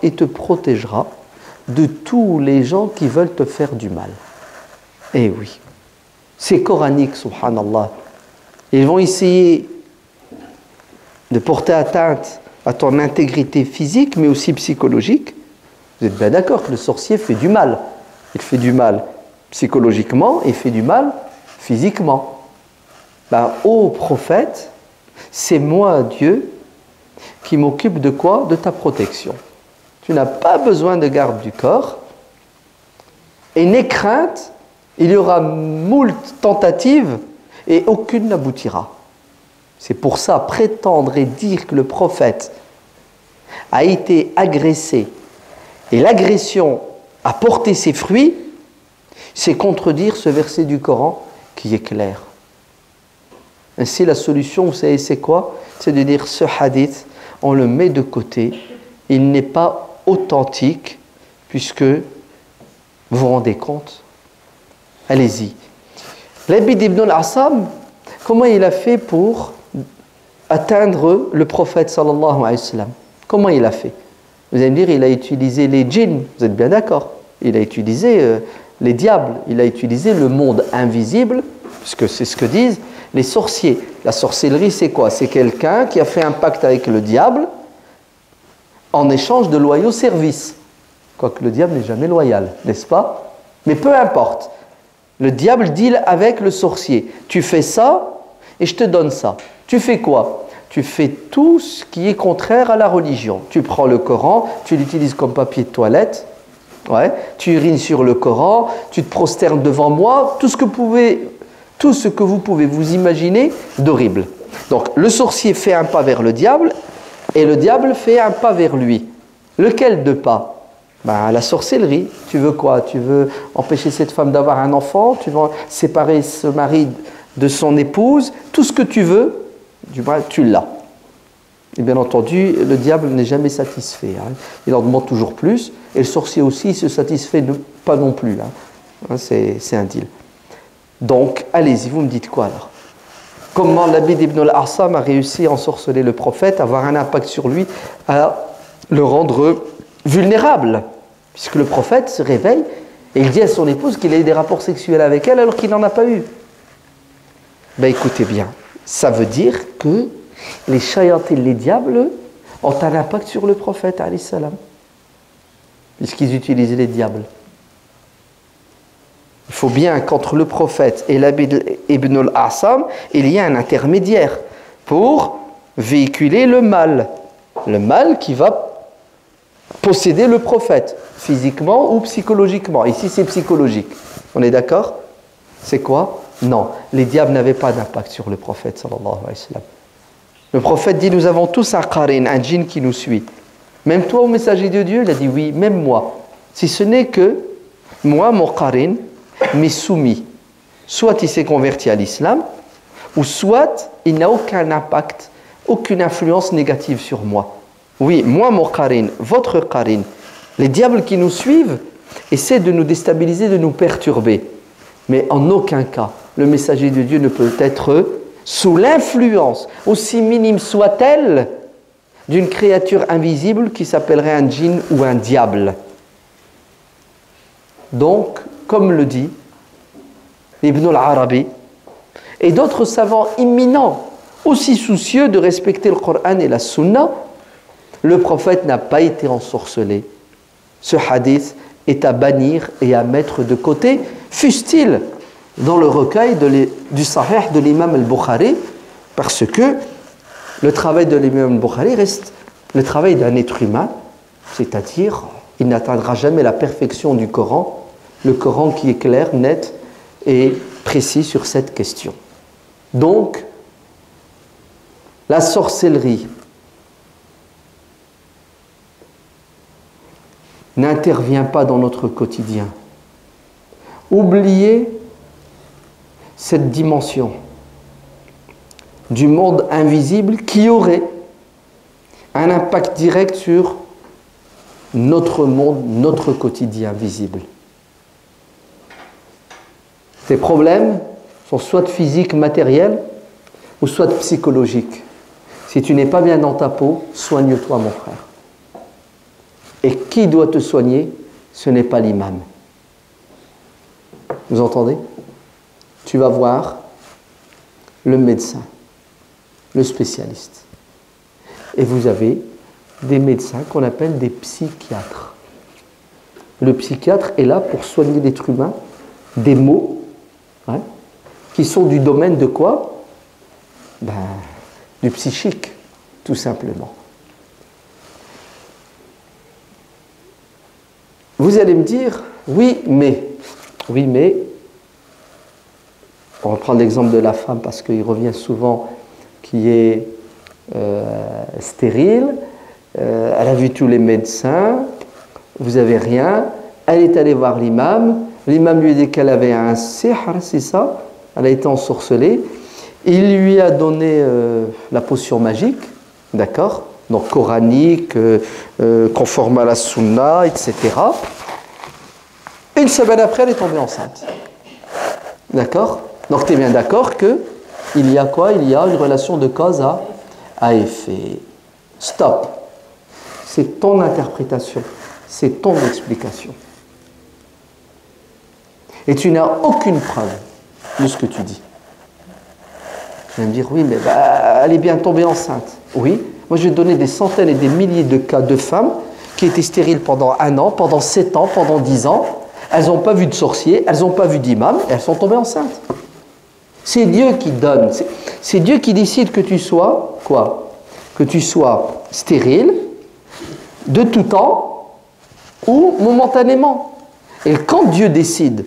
Speaker 1: et te protégera de tous les gens qui veulent te faire du mal. Eh oui, c'est coranique, subhanallah. Ils vont essayer de porter atteinte à ton intégrité physique, mais aussi psychologique. Vous êtes bien d'accord que le sorcier fait du mal. Il fait du mal psychologiquement et il fait du mal physiquement. Ô prophète, c'est moi, Dieu, qui m'occupe de quoi? De ta protection. Tu n'as pas besoin de garde du corps. Et n'aie crainte, il y aura moult tentatives et aucune n'aboutira. C'est pour ça, prétendre et dire que le prophète a été agressé et l'agression a porté ses fruits, c'est contredire ce verset du Coran qui est clair. Ainsi, la solution, vous savez, c'est quoi? C'est de dire ce hadith, on le met de côté, il n'est pas authentique, puisque vous vous rendez compte? Allez-y. Labid ibn al-Ahsam, comment il a fait pour atteindre le prophète sallallahu alayhi wa sallam? Comment il a fait? Vous allez me dire, il a utilisé les djinns, vous êtes bien d'accord? Il a utilisé les diables, il a utilisé le monde invisible, puisque c'est ce que disent les sorciers. La sorcellerie, c'est quoi? C'est quelqu'un qui a fait un pacte avec le diable en échange de loyaux services. Quoique le diable n'est jamais loyal, n'est-ce pas? Mais peu importe. Le diable deal avec le sorcier. Tu fais ça et je te donne ça. Tu fais quoi? Tu fais tout ce qui est contraire à la religion. Tu prends le Coran, tu l'utilises comme papier de toilette, tu urines sur le Coran, tu te prosternes devant moi, tout ce que vous pouvez vous imaginer d'horrible. Donc le sorcier fait un pas vers le diable et le diable fait un pas vers lui. Lequel de pas? La sorcellerie. Tu veux quoi? Tu veux empêcher cette femme d'avoir un enfant? Tu veux séparer ce mari de son épouse? Tout ce que tu veux, tu l'as. Et bien entendu, le diable n'est jamais satisfait. Il en demande toujours plus. Et le sorcier aussi ne se satisfait pas non plus. C'est un deal. Donc, allez-y, vous me dites quoi alors? Comment Labid ibn al-Ahsam a réussi à ensorceler le prophète, avoir un impact sur lui, à le rendre vulnérable, puisque le prophète se réveille et il dit à son épouse qu'il a eu des rapports sexuels avec elle alors qu'il n'en a pas eu. Ben écoutez bien, ça veut dire que les shayatin, les diables, ont un impact sur le prophète, alayhi salam, puisqu'ils utilisent les diables. Il faut bien qu'entre le prophète et Ibn al-Asam, il y a un intermédiaire pour véhiculer le mal qui va posséder le prophète, physiquement ou psychologiquement. Ici, c'est psychologique. On est d'accord? C'est quoi? Non, les diables n'avaient pas d'impact sur le prophète, sallallahu alayhi wa sallam. Le prophète dit, nous avons tous un qarin, un djinn qui nous suit. Même toi, au messager de Dieu, il a dit, oui, même moi. Si ce n'est que moi, mon qarin, m'est soumis. Soit il s'est converti à l'islam, ou soit il n'a aucun impact, aucune influence négative sur moi. Oui, moi, mon qarin, votre qarin, les diables qui nous suivent essaient de nous déstabiliser, de nous perturber. Mais en aucun cas, le messager de Dieu ne peut être sous l'influence, aussi minime soit-elle, d'une créature invisible qui s'appellerait un djinn ou un diable. Donc, comme le dit Ibn al-Arabi et d'autres savants imminents, aussi soucieux de respecter le Coran et la Sunna, le prophète n'a pas été ensorcelé. Ce hadith est à bannir et à mettre de côté, fût-il dans le recueil du Sahih de l'imam al-Bukhari, parce que le travail de l'imam al-Bukhari reste le travail d'un être humain, c'est-à-dire il n'atteindra jamais la perfection du Coran, le Coran qui est clair, net et précis sur cette question. Donc, la sorcellerie n'intervient pas dans notre quotidien. Oubliez cette dimension du monde invisible qui aurait un impact direct sur notre monde, notre quotidien visible. Ces problèmes sont soit physiques, matériels, ou soit psychologiques. Si tu n'es pas bien dans ta peau, soigne-toi, mon frère. Et qui doit te soigner? Ce n'est pas l'imam. Vous entendez? Tu vas voir le médecin, le spécialiste. Et vous avez des médecins qu'on appelle des psychiatres. Le psychiatre est là pour soigner l'être humain des maux qui sont du domaine de quoi? Du psychique, tout simplement. Vous allez me dire, oui, mais, on va prendre l'exemple de la femme parce qu'il revient souvent qui est stérile, elle a vu tous les médecins, vous n'avez rien, elle est allée voir l'imam lui a dit qu'elle avait un sihr, c'est ça, elle a été ensorcelée, il lui a donné la potion magique, d'accord, donc coranique, conforme à la sunna, etc. Une semaine après, elle est tombée enceinte. D'accord? Donc tu es bien d'accord qu'il y a quoi? Il y a une relation de cause à effet. Stop. C'est ton interprétation. C'est ton explication. Et tu n'as aucune preuve de ce que tu dis. Tu vas me dire, oui, mais elle est bien tombée enceinte. Oui, moi je vais te donner des centaines et des milliers de cas de femmes qui étaient stériles pendant 1 an, pendant 7 ans, pendant 10 ans. Elles n'ont pas vu de sorcier, elles n'ont pas vu d'imam, et elles sont tombées enceintes. C'est Dieu qui donne. C'est Dieu qui décide que tu sois, quoi? Que tu sois stérile, de tout temps, ou momentanément. Et quand Dieu décide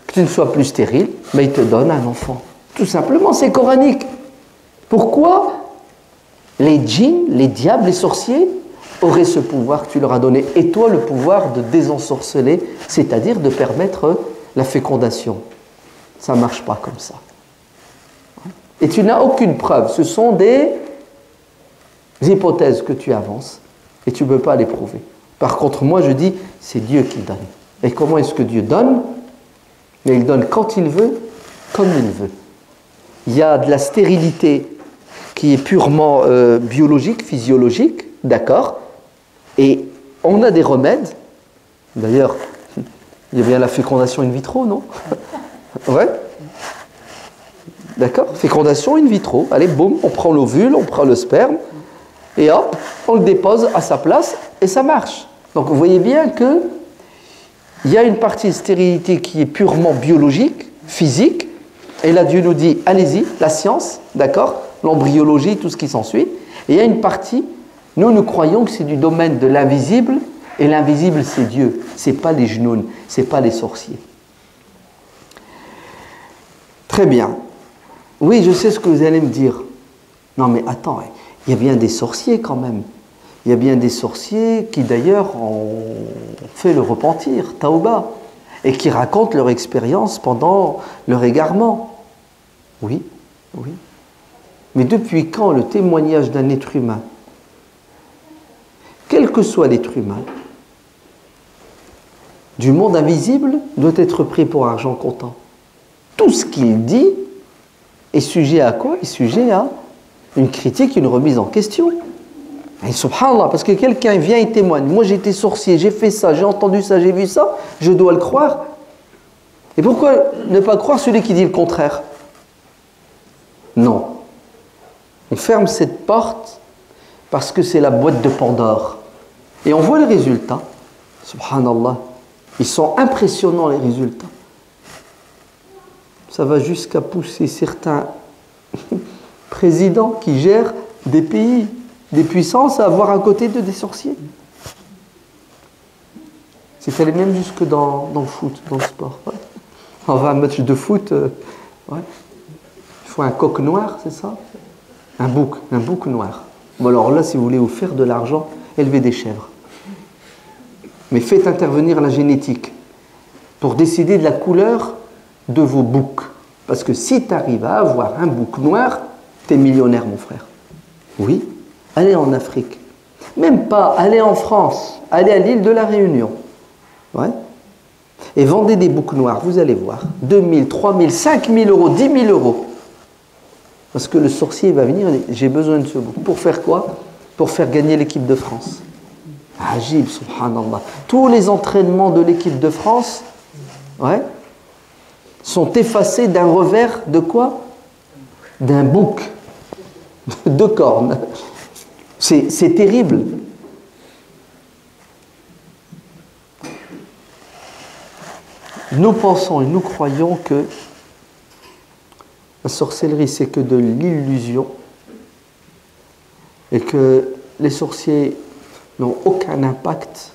Speaker 1: que tu ne sois plus stérile, ben il te donne un enfant. Tout simplement, c'est coranique. Pourquoi les djinns, les diables, les sorciers auraient ce pouvoir que tu leur as donné, et toi le pouvoir de désensorceler, c'est-à-dire de permettre la fécondation? Ça ne marche pas comme ça. Et tu n'as aucune preuve. Ce sont des hypothèses que tu avances et tu ne peux pas les prouver. Par contre, moi je dis, c'est Dieu qui donne. Et comment est-ce que Dieu donne? Mais il donne quand il veut, comme il veut. Il y a de la stérilité qui est purement biologique, physiologique, d'accord? Et on a des remèdes. D'ailleurs, il y a bien la fécondation in vitro, non? Ouais. D'accord? Fécondation in vitro. Allez, boum, on prend l'ovule, on prend le sperme, et hop, on le dépose à sa place, et ça marche. Donc vous voyez bien que il y a une partie stérilité qui est purement biologique, physique, et là Dieu nous dit, allez-y, la science, d'accord, l'embryologie, tout ce qui s'ensuit. Et il y a une partie, nous croyons que c'est du domaine de l'invisible, et l'invisible c'est Dieu, c'est pas les genoux, c'est pas les sorciers. Très bien. Oui, je sais ce que vous allez me dire. Non mais attends, il y a bien des sorciers quand même. Il y a bien des sorciers qui d'ailleurs ont fait le repentir, Taouba, et qui racontent leur expérience pendant leur égarement. Oui, oui. Mais depuis quand le témoignage d'un être humain, quel que soit l'être humain, du monde invisible, doit être pris pour argent comptant? Tout ce qu'il dit est sujet à quoi? Est sujet à une critique, une remise en question. Et subhanallah, parce que quelqu'un vient et témoigne, moi j'ai été sorcier, j'ai fait ça, j'ai entendu ça, j'ai vu ça, je dois le croire. Et pourquoi ne pas croire celui qui dit le contraire? Non. On ferme cette porte parce que c'est la boîte de Pandore. Et on voit les résultats. Subhanallah. Ils sont impressionnants les résultats. Ça va jusqu'à pousser certains présidents qui gèrent des pays, des puissances à avoir à côté d'eux des sorciers. C'est allé même jusque dans le foot, dans le sport. Ouais. On va à un match de foot, ouais. Il faut un coq noir, c'est ça? Un bouc noir. Bon alors là, si vous voulez vous faire de l'argent, élevez des chèvres. Mais faites intervenir la génétique pour décider de la couleur de vos boucs. Parce que si tu arrives à avoir un bouc noir, tu es millionnaire, mon frère. Oui, allez en Afrique. Même pas, allez en France, allez à l'île de la Réunion. Ouais. Et vendez des boucs noirs, vous allez voir. 2 000, 3 000, 5 000 euros, 10 000 euros. Parce que le sorcier va venir et dit, j'ai besoin de ce bouc. Pour faire quoi? Pour faire gagner l'équipe de France. Ajib, subhanallah. Tous les entraînements de l'équipe de France, ouais, sont effacés d'un revers de quoi? D'un bouc. De cornes. C'est terrible. Nous pensons et nous croyons que la sorcellerie, c'est que de l'illusion et que les sorciers n'ont aucun impact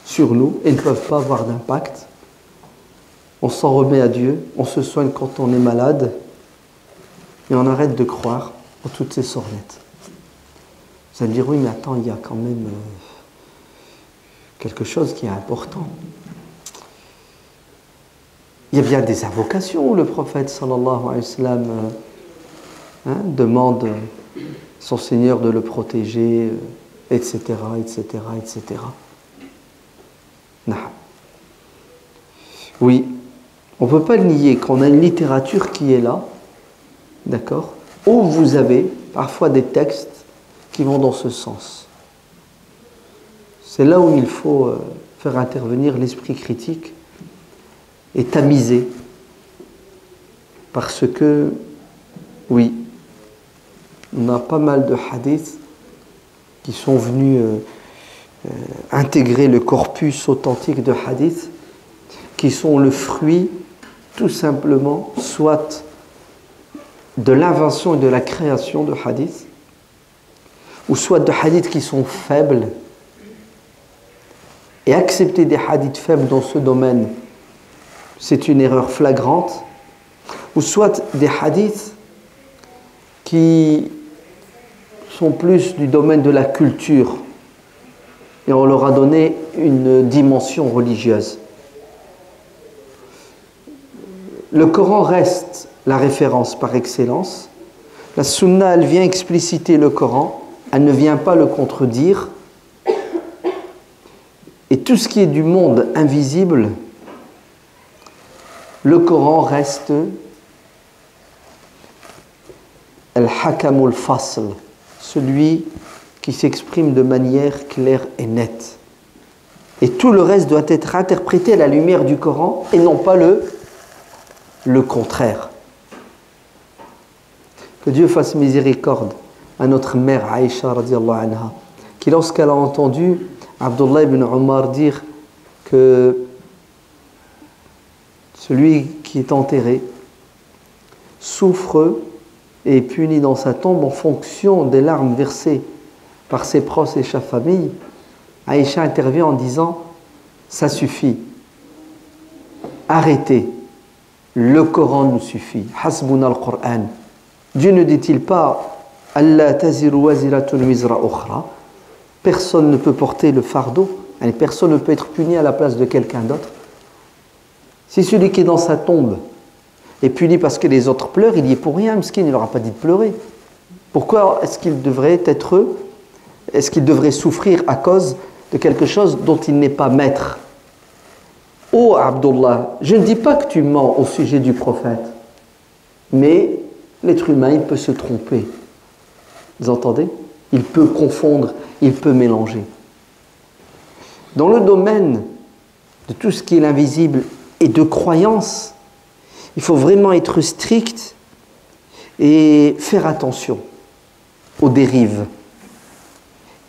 Speaker 1: sur nous et ne peuvent pas avoir d'impact. On s'en remet à Dieu, on se soigne quand on est malade et on arrête de croire en toutes ces sornettes. Vous allez me dire, oui, mais attends, il y a quand même quelque chose qui est important. Il y a bien des invocations où le prophète sallallahu alayhi wa sallam demande son Seigneur de le protéger, etc., etc., etc. Non. Oui, on ne peut pas le nier qu'on a une littérature qui est là, d'accord, où vous avez parfois des textes qui vont dans ce sens. C'est là où il faut faire intervenir l'esprit critique et tamiser. Parce que, oui, on a pas mal de hadiths qui sont venus intégrer le corpus authentique de hadiths, qui sont le fruit, tout simplement, soit de l'invention et de la création de hadiths, ou soit de hadiths qui sont faibles. Et accepter des hadiths faibles dans ce domaine, c'est une erreur flagrante, ou soit des hadiths qui sont plus du domaine de la culture et on leur a donné une dimension religieuse. Le Coran reste la référence par excellence. La Sunna, elle vient expliciter le Coran, elle ne vient pas le contredire. Et tout ce qui est du monde invisible, le Coran reste al-Hakamul Fasl, celui qui s'exprime de manière claire et nette. Et tout le reste doit être interprété à la lumière du Coran et non pas le contraire. Que Dieu fasse miséricorde à notre mère Aïcha radiallahu anha, qui lorsqu'elle a entendu Abdullah ibn Omar dire que celui qui est enterré souffre et est puni dans sa tombe en fonction des larmes versées par ses proches et sa famille, Aïcha intervient en disant « Ça suffit, arrêtez, le Coran nous suffit, hasbuna al-Qur'an ». Dieu ne dit-il pas « Allah taziru waziratun wizra ukhra » Personne ne peut porter le fardeau, personne ne peut être puni à la place de quelqu'un d'autre. Si celui qui est dans sa tombe est puni parce que les autres pleurent, il y est pour rien, miskin, il ne leur a pas dit de pleurer. Pourquoi est-ce qu'il devrait souffrir à cause de quelque chose dont il n'est pas maître? Oh Abdullah, je ne dis pas que tu mens au sujet du prophète, mais l'être humain, il peut se tromper. Vous entendez? Il peut confondre, il peut mélanger. Dans le domaine de tout ce qui est l'invisible et de croyance, il faut vraiment être strict et faire attention aux dérives.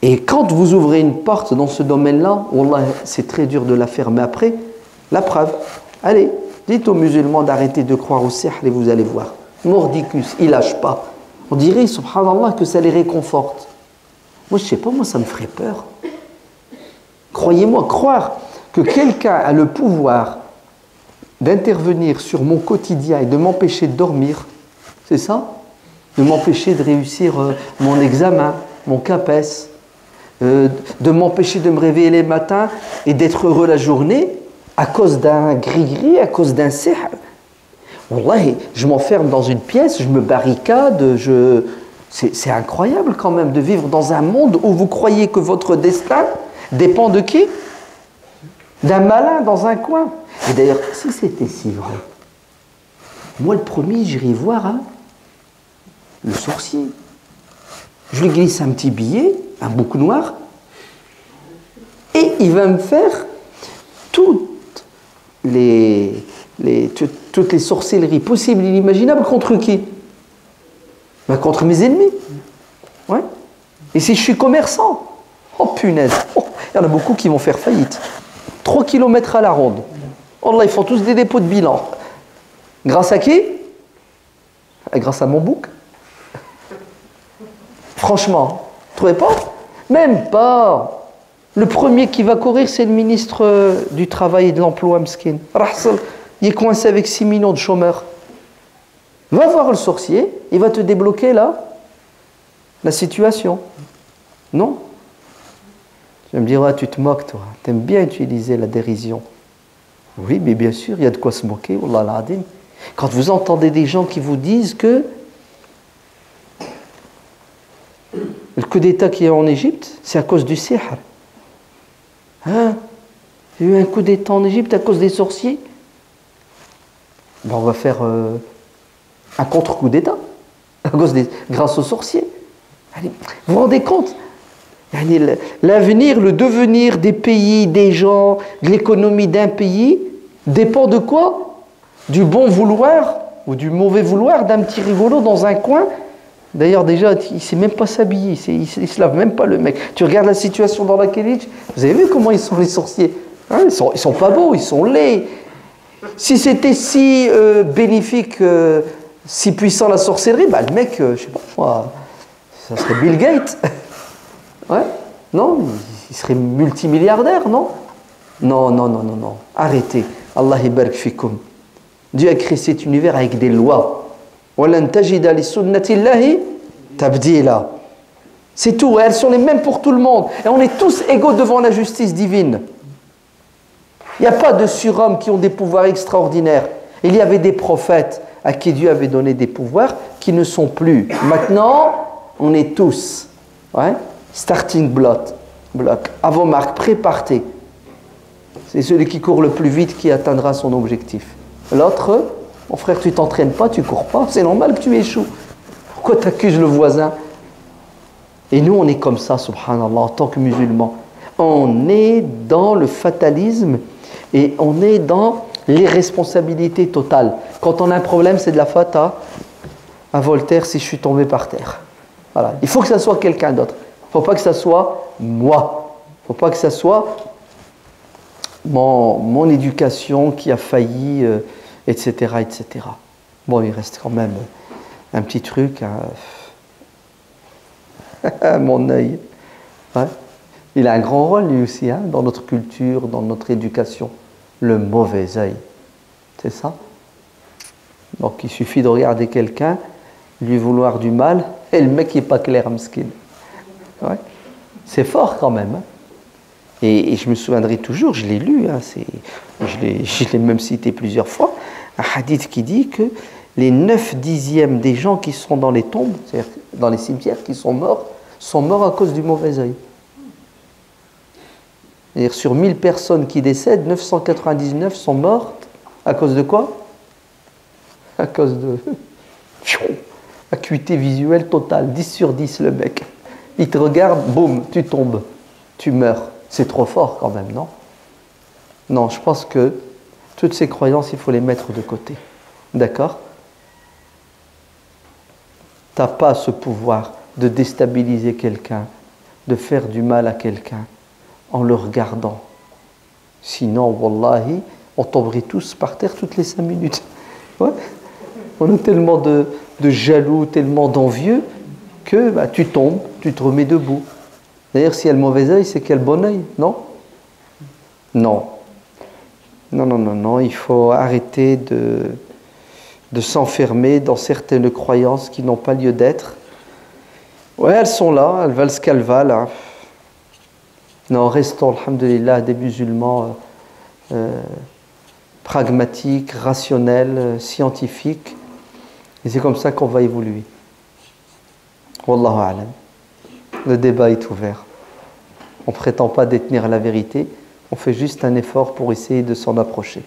Speaker 1: Et quand vous ouvrez une porte dans ce domaine-là, wallah, c'est très dur de la fermer après. La preuve, allez, dites aux musulmans d'arrêter de croire au sihr et vous allez voir. Mordicus, il lâche pas. On dirait, subhanallah, que ça les réconforte. Moi, je sais pas, moi, ça me ferait peur. Croyez-moi, croire que quelqu'un a le pouvoir d'intervenir sur mon quotidien et de m'empêcher de dormir, c'est ça? De m'empêcher de réussir mon examen, mon CAPES, de m'empêcher de me réveiller les matins et d'être heureux la journée à cause d'un gris-gris, à cause d'un sihr. Wallahi, je m'enferme dans une pièce, je me barricade, c'est incroyable quand même de vivre dans un monde où vous croyez que votre destin dépend de qui? D'un malin dans un coin. Et d'ailleurs, si c'était si vrai, moi le premier, j'irai voir le sorcier. Je lui glisse un petit billet, un bouc noir, et il va me faire toutes les sorcelleries possibles et inimaginables contre qui? Ben, contre mes ennemis. Ouais. Et si je suis commerçant, oh punaise, il y en a beaucoup qui vont faire faillite. 3 km à la ronde. Oh là, ils font tous des dépôts de bilan. Grâce à qui? Grâce à mon bouc. Franchement, vous ne trouvez pas? Même pas. Le premier qui va courir, c'est le ministre du Travail et de l'Emploi, Mskin. Il est coincé avec 6 millions de chômeurs. Va voir le sorcier, il va te débloquer là, la situation. Non? Tu vas me dire, ah, tu te moques, toi. Tu aimes bien utiliser la dérision. Oui, mais bien sûr, il y a de quoi se moquer. Wallah al-Adim. Quand vous entendez des gens qui vous disent que le coup d'État qui est en Égypte, c'est à cause du sihr. Hein? Il y a eu un coup d'État en Égypte à cause des sorciers. Ben, on va faire un contre-coup d'État grâce aux sorciers. Allez, vous vous rendez compte? L'avenir, le devenir des pays, des gens, de l'économie d'un pays dépend de quoi? Du bon vouloir ou du mauvais vouloir d'un petit rigolo dans un coin. D'ailleurs, déjà, il ne sait même pas s'habiller, il ne se lave même pas le mec. Tu regardes la situation dans laquelle il est, vous avez vu comment ils sont les sorciers, hein? Ils sont pas beaux, ils sont laids. Si c'était si bénéfique, si puissant la sorcellerie, bah, le mec, je sais pas moi, ça serait Bill Gates. Ouais? Non? Il serait multimilliardaire, non? Non, non, non, non, non. Arrêtez. Allah ibarak fikum. Dieu a créé cet univers avec des lois. C'est tout, elles sont les mêmes pour tout le monde. Et on est tous égaux devant la justice divine. Il n'y a pas de surhommes qui ont des pouvoirs extraordinaires. Il y avait des prophètes à qui Dieu avait donné des pouvoirs qui ne sont plus. Maintenant, on est tous, ouais, starting block. À vos marques, prépartez. C'est celui qui court le plus vite qui atteindra son objectif. L'autre, mon frère, tu t'entraînes pas, tu cours pas, c'est normal que tu échoues. Pourquoi tu accuses le voisin? Et nous, on est comme ça, subhanallah, en tant que musulmans. On est dans le fatalisme et on est dans l'irresponsabilité totale. Quand on a un problème, c'est de la faute à Voltaire si je suis tombé par terre. Voilà. Il faut que ça soit quelqu'un d'autre. Il ne faut pas que ça soit moi. Il ne faut pas que ça soit mon éducation qui a failli, etc., etc. Bon, il reste quand même un petit truc, mon œil. Ouais. Il a un grand rôle lui aussi, hein, dans notre culture, dans notre éducation. Le mauvais œil. C'est ça? Donc il suffit de regarder quelqu'un, lui vouloir du mal, et le mec n'est pas clair, m'skin. Ouais. C'est fort quand même. Hein. Et je me souviendrai toujours, je l'ai lu, hein, je l'ai même cité plusieurs fois, un hadith qui dit que les 9/10 des gens qui sont dans les tombes, c'est-à-dire dans les cimetières, qui sont morts à cause du mauvais œil. C'est-à-dire sur 1000 personnes qui décèdent, 999 sont mortes à cause de quoi? À cause de acuité visuelle totale, 10 sur 10 le mec. Il te regarde, boum, tu tombes, tu meurs. C'est trop fort quand même, non? Non, je pense que toutes ces croyances, il faut les mettre de côté. D'accord? Tu n'as pas ce pouvoir de déstabiliser quelqu'un, de faire du mal à quelqu'un en le regardant. Sinon, wallahi, on tomberait tous par terre toutes les 5 minutes. Ouais. On a tellement de jaloux, tellement d'envieux que bah, tu tombes, tu te remets debout. D'ailleurs, s'il y a le mauvais œil, c'est qu'il y a le bon œil, non? Non. Non, non, non, non. Il faut arrêter de s'enfermer dans certaines croyances qui n'ont pas lieu d'être. Ouais, elles sont là, elles valent ce qu'elles valent. Hein. Non, restons, alhamdoulilah, des musulmans pragmatiques, rationnels, scientifiques. Et c'est comme ça qu'on va évoluer. Wallahu a'lam. Le débat est ouvert. On ne prétend pas détenir la vérité, on fait juste un effort pour essayer de s'en approcher.